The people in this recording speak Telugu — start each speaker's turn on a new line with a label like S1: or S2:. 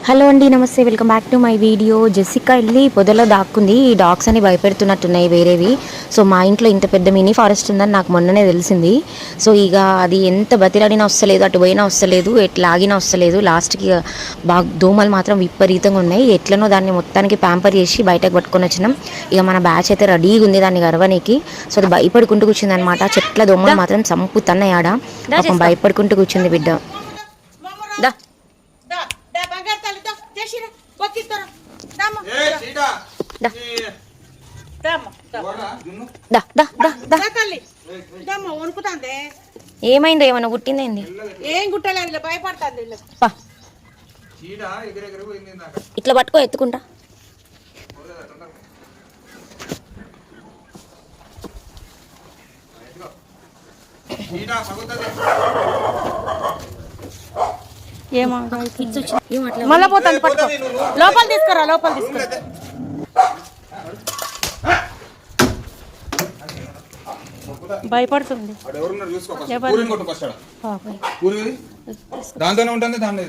S1: హలో అండి, నమస్తే, welcome back to my video. Jessica వెళ్ళి పొదలో దాక్కుంది. ఈ డాగ్స్ అని భయపెడుతున్నట్టున్నాయి వేరేవి. సో మా ఇంట్లో ఇంత పెద్ద మినీ ఫారెస్ట్ ఉందని నాకు మొన్ననే తెలిసింది. సో ఇక అది ఎంత బతిలాడినా వస్తలేదు, అటు పోయినా వస్తలేదు, ఎట్లా ఆగినా వస్తలేదు. లాస్ట్కి బాగా దోమలు మాత్రం విపరీతంగా ఉన్నాయి. ఎట్లనో దాన్ని మొత్తానికి ప్యాంపర్ చేసి బయటకు పట్టుకొని వచ్చినాం. ఇక మన బ్యాచ్ అయితే రెడీగా ఉంది దాన్ని గర్వనికి. సో అది భయపడుకుంటూ కూర్చుంది అనమాట. చెట్ల దోమలు మాత్రం చంపుతున్నాయి ఆడ. పాపం భయపడుకుంటూ కూర్చుంది బిడ్డ. ఏమైంది? ఏమన్నా గుట్టిందేంది?
S2: ఏం గుట్టలేదు, భయపడుతుంది.
S1: ఇట్లా పట్టుకో, ఎత్తుకుంటా.
S2: మళ్ళా పోతాను, పట్టుకో. లోపల తీసుకురా, లోపల తీసుకురా. భయపడుతుంది.
S3: దాంతోనే ఉంటుంది దాన్ని